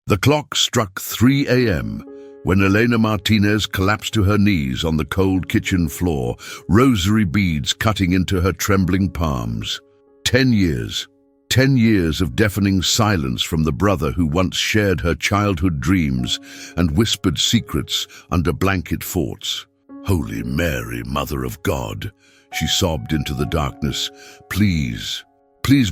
The clock struck 3 a.m. when Elena Martinez collapsed to her knees on the cold kitchen floor, rosary beads cutting into her trembling palms. 10 years. 10 years of deafening silence from the brother who once shared her childhood dreams and whispered secrets under blanket forts. "Holy Mary, Mother of God," she sobbed into the darkness. Please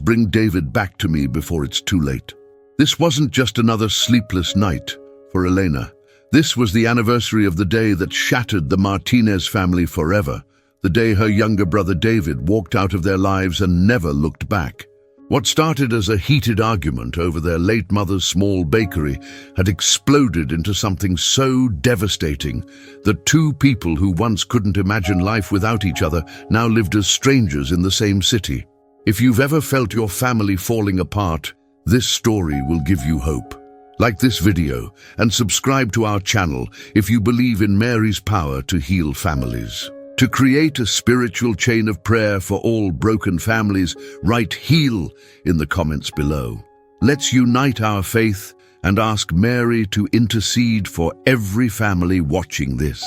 bring David back to me before it's too late." This wasn't just another sleepless night for Elena. This was the anniversary of the day that shattered the Martinez family forever, the day her younger brother David walked out of their lives and never looked back. What started as a heated argument over their late mother's small bakery had exploded into something so devastating that two people who once couldn't imagine life without each other now lived as strangers in the same city. If you've ever felt your family falling apart, this story will give you hope. Like this video and subscribe to our channel if you believe in Mary's power to heal families. To create a spiritual chain of prayer for all broken families, write "heal" in the comments below. Let's unite our faith and ask Mary to intercede for every family watching this.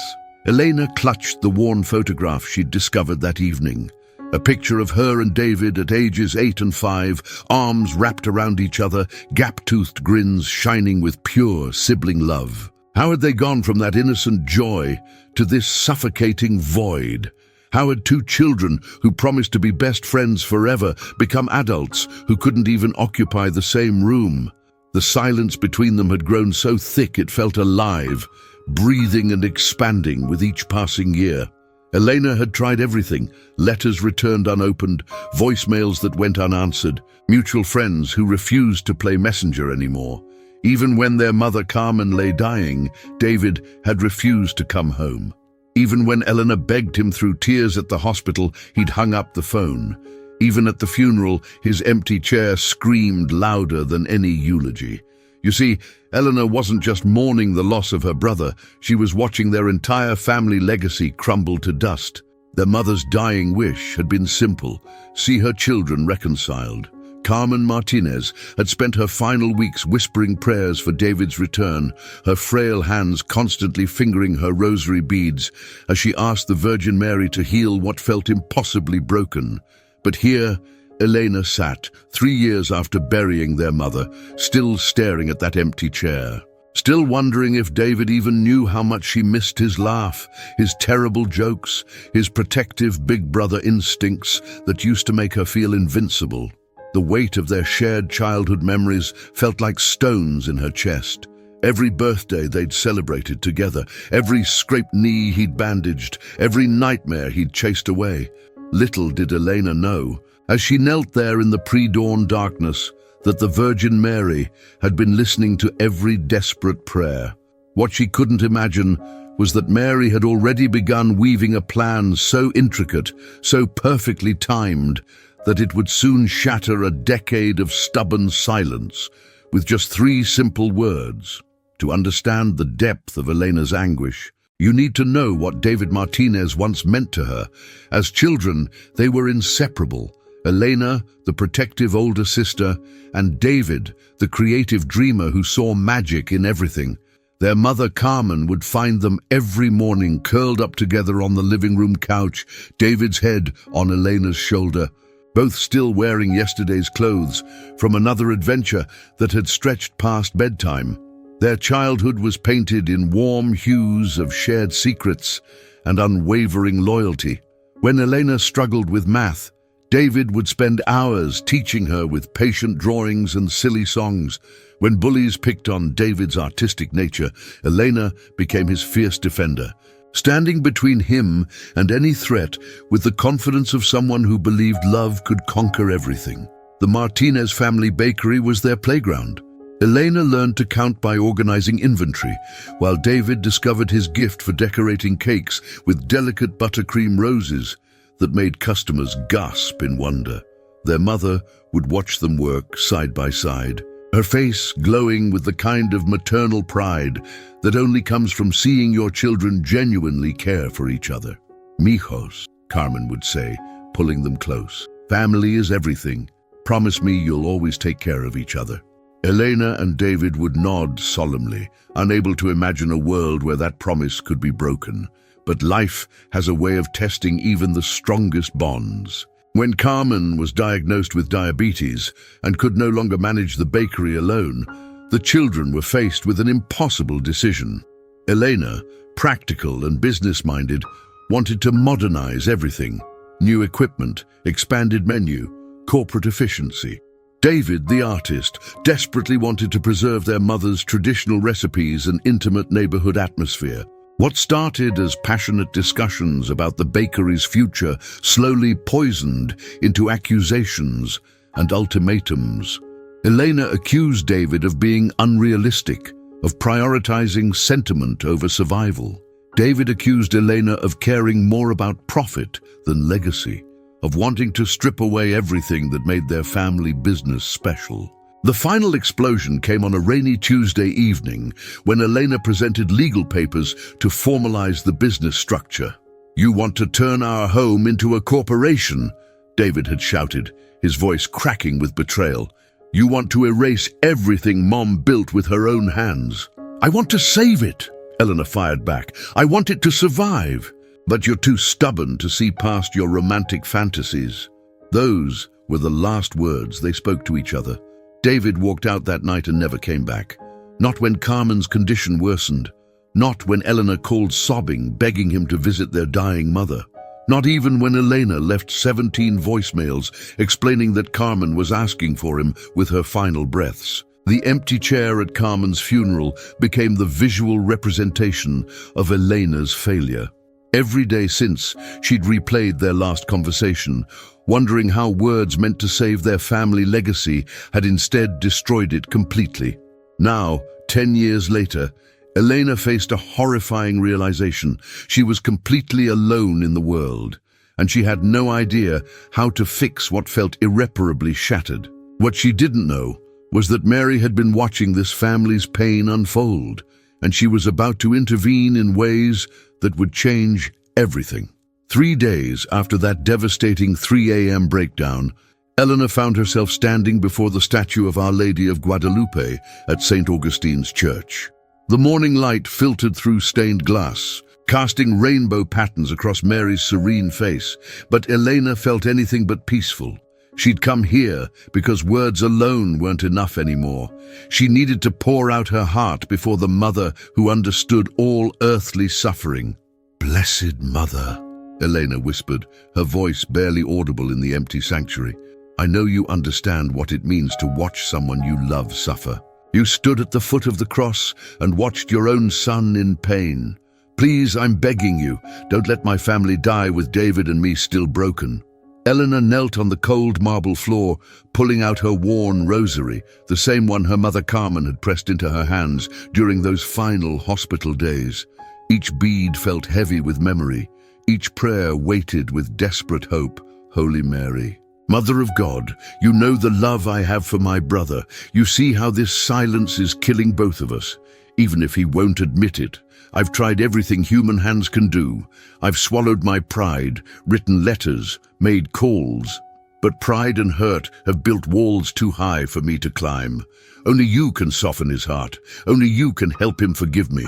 Elena clutched the worn photograph she'd discovered that evening. A picture of her and David at ages 8 and 5, arms wrapped around each other, gap-toothed grins shining with pure sibling love. How had they gone from that innocent joy to this suffocating void? How had two children who promised to be best friends forever become adults who couldn't even occupy the same room? The silence between them had grown so thick it felt alive, breathing and expanding with each passing year. Elena had tried everything: letters returned unopened, voicemails that went unanswered, mutual friends who refused to play messenger anymore. Even when their mother Carmen lay dying, David had refused to come home. Even when Elena begged him through tears at the hospital, he'd hung up the phone. Even at the funeral, his empty chair screamed louder than any eulogy. You see, Elena wasn't just mourning the loss of her brother, she was watching their entire family legacy crumble to dust. Their mother's dying wish had been simple: see her children reconciled. Carmen Martinez had spent her final weeks whispering prayers for David's return, her frail hands constantly fingering her rosary beads as she asked the Virgin Mary to heal what felt impossibly broken. But here, Elena sat, 3 years after burying their mother, still staring at that empty chair, still wondering if David even knew how much she missed his laugh, his terrible jokes, his protective big brother instincts that used to make her feel invincible. The weight of their shared childhood memories felt like stones in her chest. Every birthday they'd celebrated together, every scraped knee he'd bandaged, every nightmare he'd chased away. Little did Elena know, as she knelt there in the pre-dawn darkness, that the Virgin Mary had been listening to every desperate prayer. What she couldn't imagine was that Mary had already begun weaving a plan so intricate, so perfectly timed, that it would soon shatter a decade of stubborn silence with just 3 simple words. To understand the depth of Elena's anguish, you need to know what David Martinez once meant to her. As children, they were inseparable. Elena, the protective older sister, and David, the creative dreamer who saw magic in everything. Their mother Carmen would find them every morning curled up together on the living room couch, David's head on Elena's shoulder, both still wearing yesterday's clothes from another adventure that had stretched past bedtime. Their childhood was painted in warm hues of shared secrets and unwavering loyalty. When Elena struggled with math, David would spend hours teaching her with patient drawings and silly songs. When bullies picked on David's artistic nature, Elena became his fierce defender, standing between him and any threat with the confidence of someone who believed love could conquer everything. The Martinez family bakery was their playground. Elena learned to count by organizing inventory, while David discovered his gift for decorating cakes with delicate buttercream roses that made customers gasp in wonder. Their mother would watch them work side by side, her face glowing with the kind of maternal pride that only comes from seeing your children genuinely care for each other. "Mijos," Carmen would say, pulling them close. "Family is everything. Promise me you'll always take care of each other." Elena and David would nod solemnly, unable to imagine a world where that promise could be broken. But life has a way of testing even the strongest bonds. When Carmen was diagnosed with diabetes and could no longer manage the bakery alone, the children were faced with an impossible decision. Elena, practical and business-minded, wanted to modernize everything. New equipment, expanded menu, corporate efficiency. David, the artist, desperately wanted to preserve their mother's traditional recipes and intimate neighborhood atmosphere. What started as passionate discussions about the bakery's future slowly poisoned into accusations and ultimatums. Elena accused David of being unrealistic, of prioritizing sentiment over survival. David accused Elena of caring more about profit than legacy, of wanting to strip away everything that made their family business special. The final explosion came on a rainy Tuesday evening when Elena presented legal papers to formalize the business structure. "You want to turn our home into a corporation," David had shouted, his voice cracking with betrayal. "You want to erase everything Mom built with her own hands." "I want to save it," Elena fired back. "I want it to survive." "But you're too stubborn to see past your romantic fantasies." Those were the last words they spoke to each other. David walked out that night and never came back. Not when Carmen's condition worsened. Not when Elena called sobbing, begging him to visit their dying mother. Not even when Elena left 17 voicemails explaining that Carmen was asking for him with her final breaths. The empty chair at Carmen's funeral became the visual representation of Elena's failure. Every day since, she'd replayed their last conversation, wondering how words meant to save their family legacy had instead destroyed it completely. Now, 10 years later, Elena faced a horrifying realization. She was completely alone in the world, and she had no idea how to fix what felt irreparably shattered. What she didn't know was that Mary had been watching this family's pain unfold, and she was about to intervene in ways that would change everything. 3 days after that devastating 3 a.m. breakdown, Elena found herself standing before the statue of Our Lady of Guadalupe at St. Augustine's Church. The morning light filtered through stained glass, casting rainbow patterns across Mary's serene face, but Elena felt anything but peaceful. She'd come here because words alone weren't enough anymore. She needed to pour out her heart before the mother who understood all earthly suffering. "Blessed Mother," Elena whispered, her voice barely audible in the empty sanctuary. "I know you understand what it means to watch someone you love suffer. You stood at the foot of the cross and watched your own son in pain. Please, I'm begging you, don't let my family die with David and me still broken." Elena knelt on the cold marble floor, pulling out her worn rosary, the same one her mother Carmen had pressed into her hands during those final hospital days. Each bead felt heavy with memory, each prayer weighted with desperate hope. "Holy Mary, Mother of God, you know the love I have for my brother. You see how this silence is killing both of us, even if he won't admit it. I've tried everything human hands can do. I've swallowed my pride, written letters, made calls. But pride and hurt have built walls too high for me to climb. Only you can soften his heart. Only you can help him forgive me."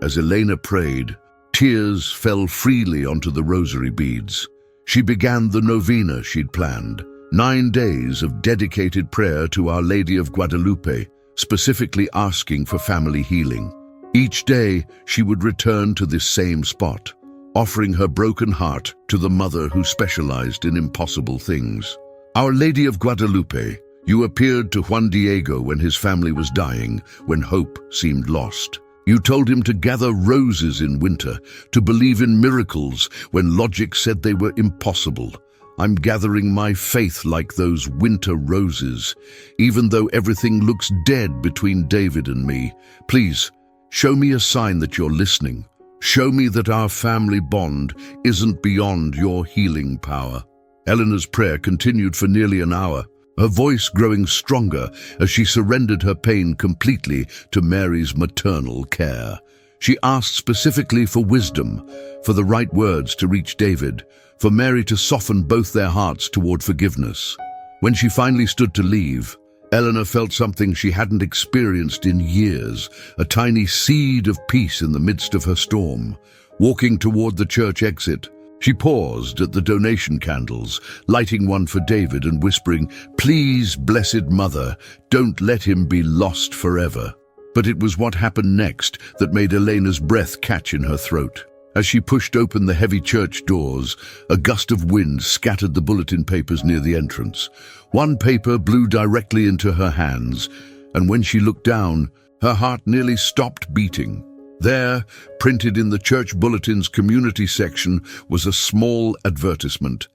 As Elena prayed, tears fell freely onto the rosary beads. She began the novena she'd planned, 9 days of dedicated prayer to Our Lady of Guadalupe, specifically asking for family healing. Each day, she would return to this same spot, offering her broken heart to the mother who specialized in impossible things. "Our Lady of Guadalupe, you appeared to Juan Diego when his family was dying, when hope seemed lost. You told him to gather roses in winter, to believe in miracles when logic said they were impossible. I'm gathering my faith like those winter roses, even though everything looks dead between David and me. Please, show me a sign that you're listening. Show me that our family bond isn't beyond your healing power." Elena's prayer continued for nearly an hour, her voice growing stronger as she surrendered her pain completely to Mary's maternal care. She asked specifically for wisdom, for the right words to reach David, for Mary to soften both their hearts toward forgiveness. When she finally stood to leave, Elena felt something she hadn't experienced in years, a tiny seed of peace in the midst of her storm. Walking toward the church exit, she paused at the donation candles, lighting one for David and whispering, "Please, Blessed Mother, don't let him be lost forever." But it was what happened next that made Elena's breath catch in her throat. As she pushed open the heavy church doors, a gust of wind scattered the bulletin papers near the entrance. One paper blew directly into her hands, and when she looked down, her heart nearly stopped beating. There, printed in the church bulletin's community section, was a small advertisement.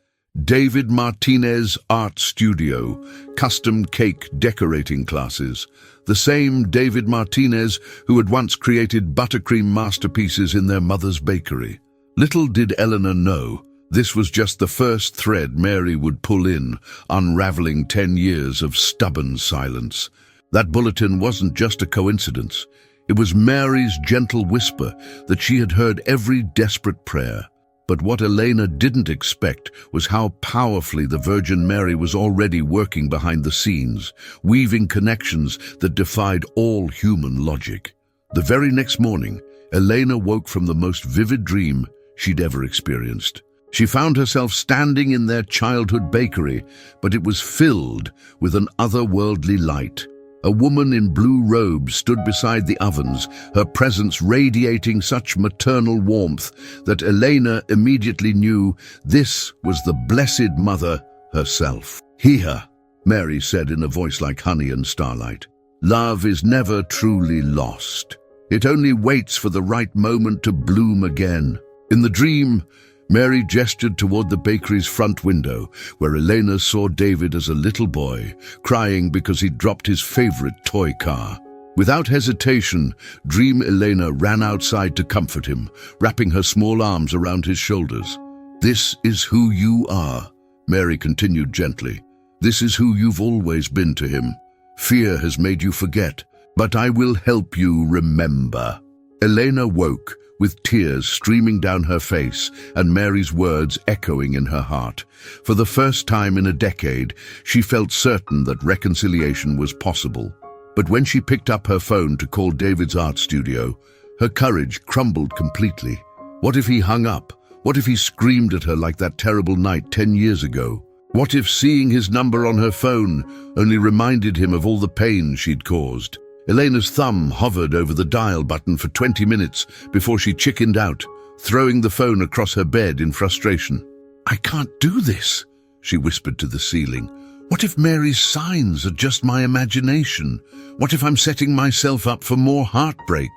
David Martinez Art Studio, custom cake decorating classes. The same David Martinez who had once created buttercream masterpieces in their mother's bakery. Little did Elena know, this was just the first thread Mary would pull in, unraveling 10 years of stubborn silence. That bulletin wasn't just a coincidence. It was Mary's gentle whisper that she had heard every desperate prayer. But what Elena didn't expect was how powerfully the Virgin Mary was already working behind the scenes, weaving connections that defied all human logic. The very next morning, Elena woke from the most vivid dream she'd ever experienced. She found herself standing in their childhood bakery, but it was filled with an otherworldly light. A woman in blue robes stood beside the ovens, her presence radiating such maternal warmth that Elena immediately knew this was the Blessed Mother herself. "Here," Mary said in a voice like honey and starlight. "Love is never truly lost. It only waits for the right moment to bloom again." In the dream, Mary gestured toward the bakery's front window, where Elena saw David as a little boy, crying because he'd dropped his favorite toy car. Without hesitation, Dream Elena ran outside to comfort him, wrapping her small arms around his shoulders. "This is who you are," Mary continued gently. "This is who you've always been to him. Fear has made you forget, but I will help you remember." Elena woke, with tears streaming down her face and Mary's words echoing in her heart. For the first time in a decade, she felt certain that reconciliation was possible. But when she picked up her phone to call David's art studio, her courage crumbled completely. What if he hung up? What if he screamed at her like that terrible night 10 years ago? What if seeing his number on her phone only reminded him of all the pain she'd caused? Elena's thumb hovered over the dial button for 20 minutes before she chickened out, throwing the phone across her bed in frustration. "I can't do this," she whispered to the ceiling. "What if Mary's signs are just my imagination? What if I'm setting myself up for more heartbreak?"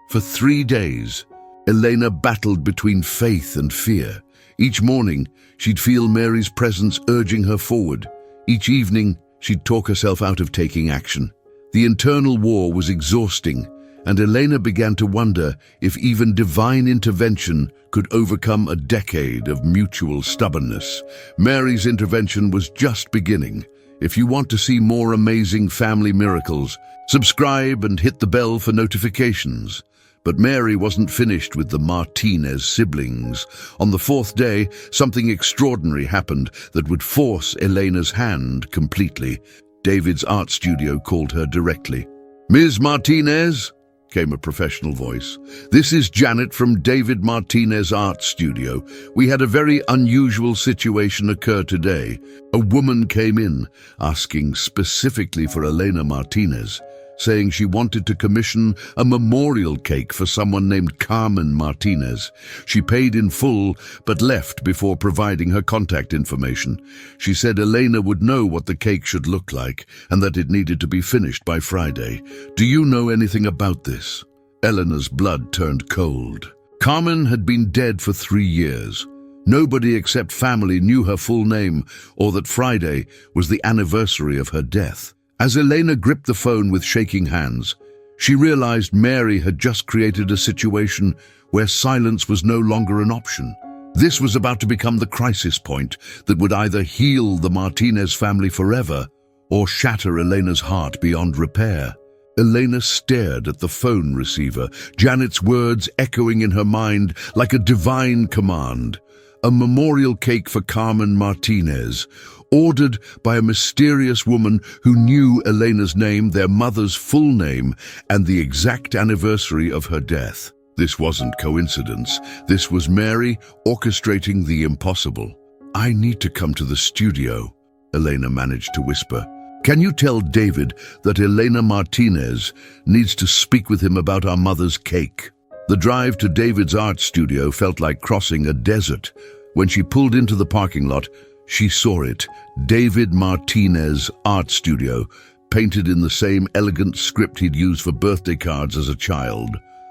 For 3 days, Elena battled between faith and fear. Each morning, she'd feel Mary's presence urging her forward. Each evening, she'd talk herself out of taking action. The internal war was exhausting, and Elena began to wonder if even divine intervention could overcome a decade of mutual stubbornness. Mary's intervention was just beginning. If you want to see more amazing family miracles, subscribe and hit the bell for notifications. But Mary wasn't finished with the Martinez siblings. On the 4th day, something extraordinary happened that would force Elena's hand completely. David's art studio called her directly. "Ms. Martinez," came a professional voice. "This is Janet from David Martinez Art Studio. We had a very unusual situation occur today. A woman came in, asking specifically for Elena Martinez, saying she wanted to commission a memorial cake for someone named Carmen Martinez. She paid in full, but left before providing her contact information. She said Elena would know what the cake should look like, and that it needed to be finished by Friday. Do you know anything about this?" Elena's blood turned cold. Carmen had been dead for 3 years. Nobody except family knew her full name, or that Friday was the anniversary of her death. As Elena gripped the phone with shaking hands, she realized Mary had just created a situation where silence was no longer an option. This was about to become the crisis point that would either heal the Martinez family forever or shatter Elena's heart beyond repair. Elena stared at the phone receiver, Janet's words echoing in her mind like a divine command. A memorial cake for Carmen Martinez. ordered by a mysterious woman who knew Elena's name, their mother's full name, and the exact anniversary of her death. This wasn't coincidence. This was Mary orchestrating the impossible. "I need to come to the studio," Elena managed to whisper. "Can you tell David that Elena Martinez needs to speak with him about our mother's cake?" The drive to David's art studio felt like crossing a desert. When she pulled into the parking lot, she saw it, David Martinez Art Studio, painted in the same elegant script he'd used for birthday cards as a child.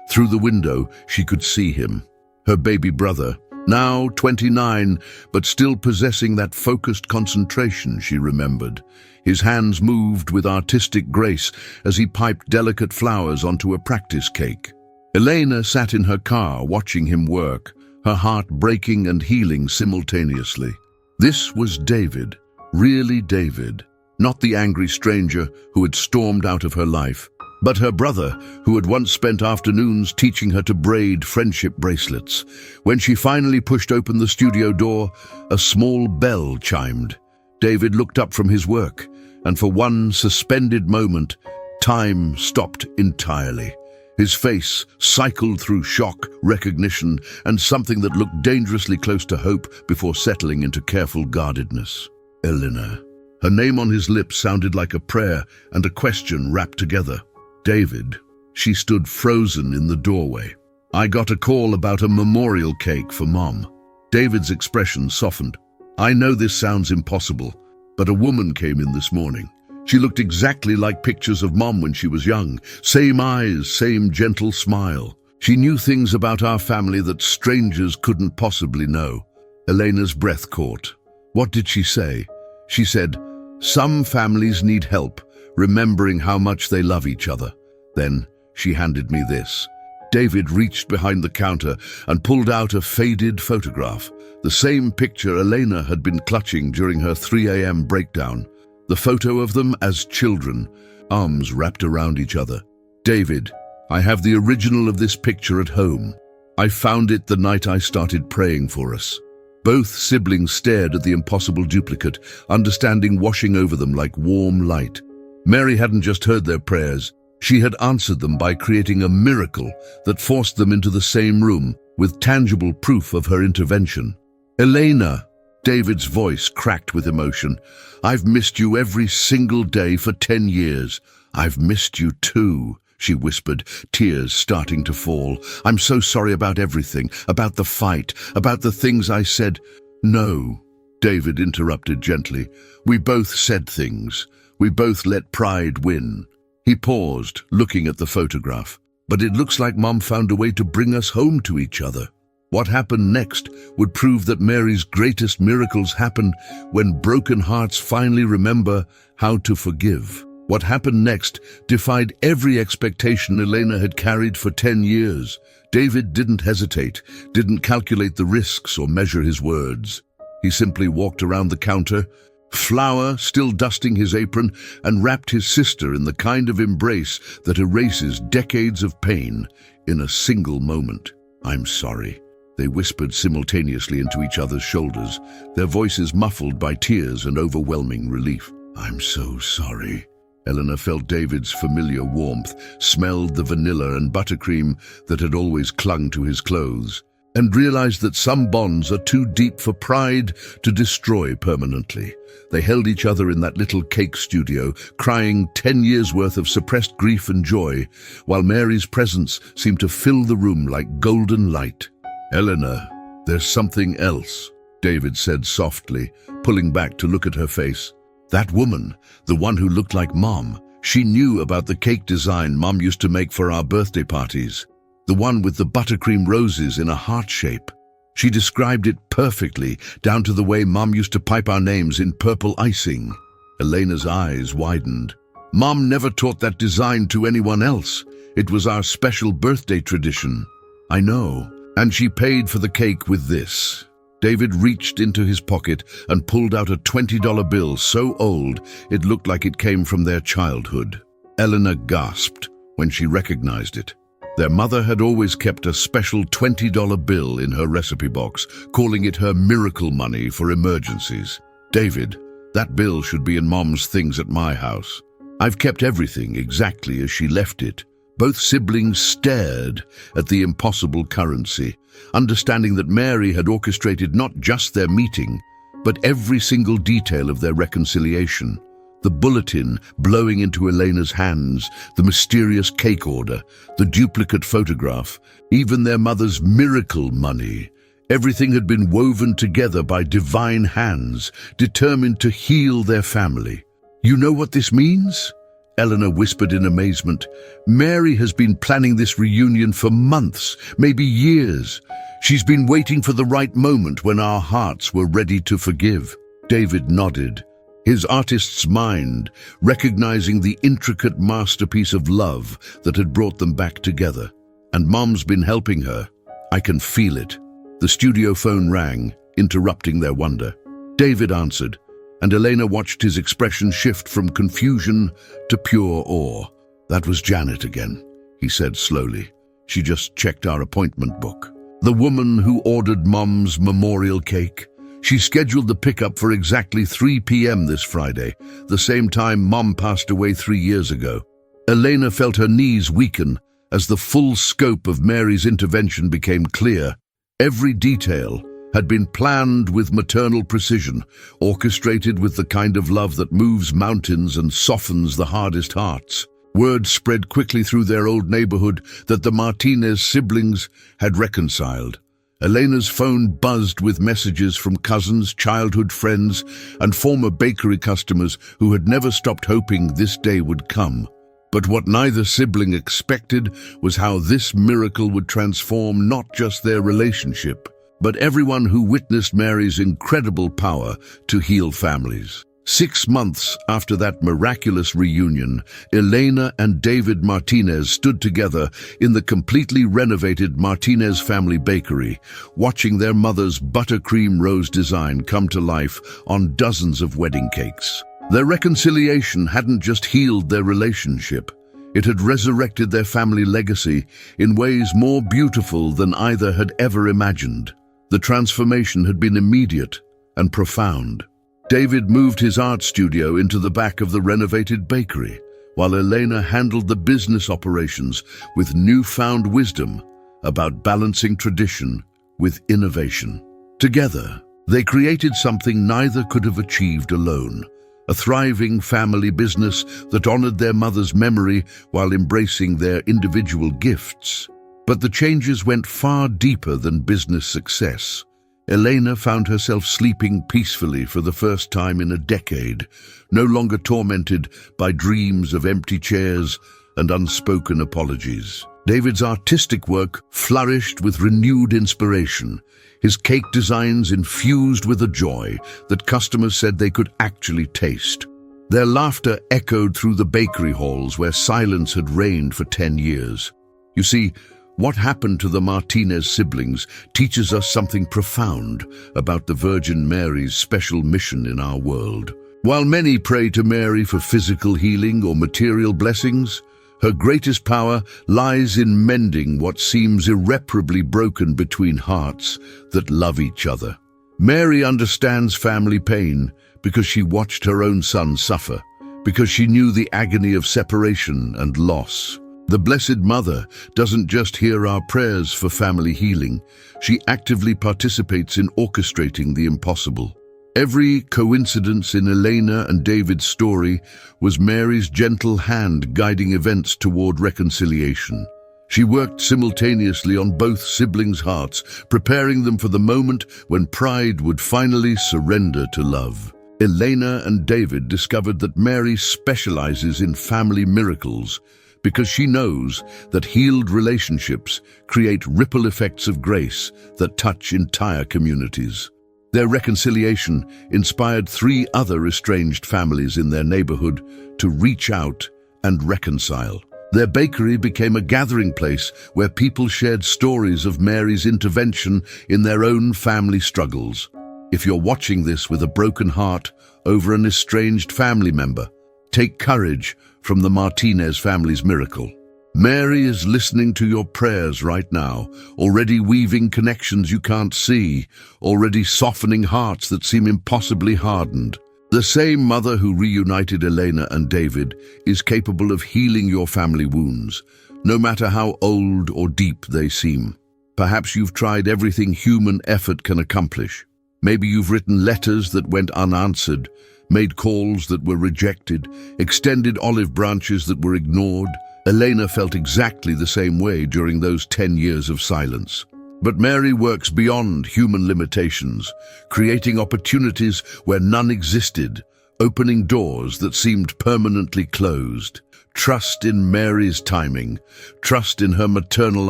Through the window, she could see him, her baby brother, now 29, but still possessing that focused concentration she remembered. His hands moved with artistic grace as he piped delicate flowers onto a practice cake. Elena sat in her car watching him work, her heart breaking and healing simultaneously. This was David, really David, not the angry stranger who had stormed out of her life, but her brother who had once spent afternoons teaching her to braid friendship bracelets. When she finally pushed open the studio door, a small bell chimed. David looked up from his work, and for one suspended moment, time stopped entirely. His face cycled through shock, recognition, and something that looked dangerously close to hope before settling into careful guardedness. Elena. Her name on his lips sounded like a prayer and a question wrapped together. David. She stood frozen in the doorway. "I got a call about a memorial cake for Mom." David's expression softened. "I know this sounds impossible, but a woman came in this morning. She looked exactly like pictures of Mom when she was young. Same eyes, same gentle smile. She knew things about our family that strangers couldn't possibly know." Elena's breath caught. What did she say? She said, "Some families need help, remembering how much they love each other." Then she handed me this. David reached behind the counter and pulled out a faded photograph, the same picture Elena had been clutching during her 3 a.m. breakdown. The photo of them as children, arms wrapped around each other. "David, I have the original of this picture at home. I found it the night I started praying for us." Both siblings stared at the impossible duplicate, understanding washing over them like warm light. Mary hadn't just heard their prayers. She had answered them by creating a miracle that forced them into the same room with tangible proof of her intervention. "Elena," David's voice cracked with emotion, "I've missed you every single day for 10 years. I've missed you too," she whispered, tears starting to fall. "I'm so sorry about everything, about the fight, about the things I said." "No," David interrupted gently. "We both said things. We both let pride win." He paused, looking at the photograph. "But it looks like Mom found a way to bring us home to each other." What happened next would prove that Mary's greatest miracles happen when broken hearts finally remember how to forgive. What happened next defied every expectation Elena had carried for 10 years. David didn't hesitate, didn't calculate the risks or measure his words. He simply walked around the counter, flour still dusting his apron, and wrapped his sister in the kind of embrace that erases decades of pain in a single moment. "I'm sorry," they whispered simultaneously into each other's shoulders, their voices muffled by tears and overwhelming relief. "I'm so sorry." Elena felt David's familiar warmth, smelled the vanilla and buttercream that had always clung to his clothes, and realized that some bonds are too deep for pride to destroy permanently. They held each other in that little cake studio, crying 10 years' worth of suppressed grief and joy, while Mary's presence seemed to fill the room like golden light. "Elena, there's something else," David said softly, pulling back to look at her face. "That woman, the one who looked like Mom, she knew about the cake design Mom used to make for our birthday parties. The one with the buttercream roses in a heart shape. She described it perfectly, down to the way Mom used to pipe our names in purple icing." Elena's eyes widened. "Mom never taught that design to anyone else. It was our special birthday tradition." "I know. And she paid for the cake with this." David reached into his pocket and pulled out a $20 bill so old it looked like it came from their childhood. Elena gasped when she recognized it. Their mother had always kept a special $20 bill in her recipe box, calling it her miracle money for emergencies. "David, That bill should be in Mom's things at my house. I've kept everything exactly as she left it. Both siblings stared at the impossible currency, understanding that Mary had orchestrated not just their meeting, but every single detail of their reconciliation. The bulletin blowing into Elena's hands, the mysterious cake order, the duplicate photograph, even their mother's miracle money. Everything had been woven together by divine hands, determined to heal their family. "You know what this means?" Elena whispered in amazement. "Mary has been planning this reunion for months, maybe years. She's been waiting for the right moment when our hearts were ready to forgive." David nodded, his artist's mind recognizing the intricate masterpiece of love that had brought them back together. "And Mom's been helping her. I can feel it." The studio phone rang, interrupting their wonder. David answered, and Elena watched his expression shift from confusion to pure awe. "That was Janet again," he said slowly. "She just checked our appointment book. The woman who ordered Mom's memorial cake. She scheduled the pickup for exactly 3 p.m. this Friday, the same time Mom passed away 3 years ago." Elena felt her knees weaken as the full scope of Mary's intervention became clear. Every detail had been planned with maternal precision, orchestrated with the kind of love that moves mountains and softens the hardest hearts. Word spread quickly through their old neighborhood that the Martinez siblings had reconciled. Elena's phone buzzed with messages from cousins, childhood friends, and former bakery customers who had never stopped hoping this day would come. But what neither sibling expected was how this miracle would transform not just their relationship, but everyone who witnessed Mary's incredible power to heal families. 6 months after that miraculous reunion, Elena and David Martinez stood together in the completely renovated Martinez family bakery, watching their mother's buttercream rose design come to life on dozens of wedding cakes. Their reconciliation hadn't just healed their relationship, it had resurrected their family legacy in ways more beautiful than either had ever imagined. The transformation had been immediate and profound. David moved his art studio into the back of the renovated bakery, while Elena handled the business operations with newfound wisdom about balancing tradition with innovation. Together, they created something neither could have achieved alone. A thriving family business that honored their mother's memory while embracing their individual gifts. But the changes went far deeper than business success. Elena found herself sleeping peacefully for the first time in a decade, no longer tormented by dreams of empty chairs and unspoken apologies. David's artistic work flourished with renewed inspiration, his cake designs infused with a joy that customers said they could actually taste. Their laughter echoed through the bakery halls where silence had reigned for 10 years. You see, what happened to the Martinez siblings teaches us something profound about the Virgin Mary's special mission in our world. While many pray to Mary for physical healing or material blessings, her greatest power lies in mending what seems irreparably broken between hearts that love each other. Mary understands family pain because she watched her own son suffer, because she knew the agony of separation and loss. The Blessed Mother doesn't just hear our prayers for family healing, she actively participates in orchestrating the impossible. Every coincidence in Elena and David's story was Mary's gentle hand guiding events toward reconciliation. She worked simultaneously on both siblings' hearts, preparing them for the moment when pride would finally surrender to love. Elena and David discovered that Mary specializes in family miracles because she knows that healed relationships create ripple effects of grace that touch entire communities. Their reconciliation inspired 3 other estranged families in their neighborhood to reach out and reconcile. Their bakery became a gathering place where people shared stories of Mary's intervention in their own family struggles. If you're watching this with a broken heart over an estranged family member, take courage from the Martinez family's miracle. Mary is listening to your prayers right now, already weaving connections you can't see, already softening hearts that seem impossibly hardened. The same mother who reunited Elena and David is capable of healing your family wounds, no matter how old or deep they seem. Perhaps you've tried everything human effort can accomplish. Maybe you've written letters that went unanswered, made calls that were rejected, extended olive branches that were ignored. Elena felt exactly the same way during those 10 years of silence. But Mary works beyond human limitations, creating opportunities where none existed, opening doors that seemed permanently closed. Trust in Mary's timing. Trust in her maternal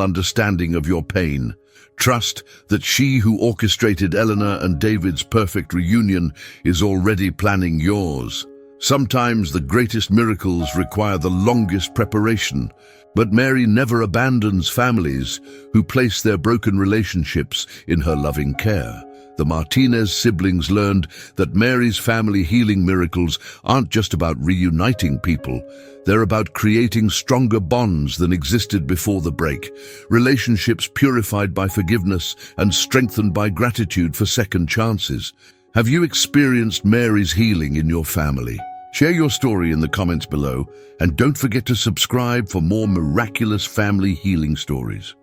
understanding of your pain. Trust that she who orchestrated Elena and David's perfect reunion is already planning yours. Sometimes the greatest miracles require the longest preparation, but Mary never abandons families who place their broken relationships in her loving care. The Martinez siblings learned that Mary's family healing miracles aren't just about reuniting people. They're about creating stronger bonds than existed before the break, relationships purified by forgiveness and strengthened by gratitude for second chances. Have you experienced Mary's healing in your family? Share your story in the comments below, and don't forget to subscribe for more miraculous family healing stories.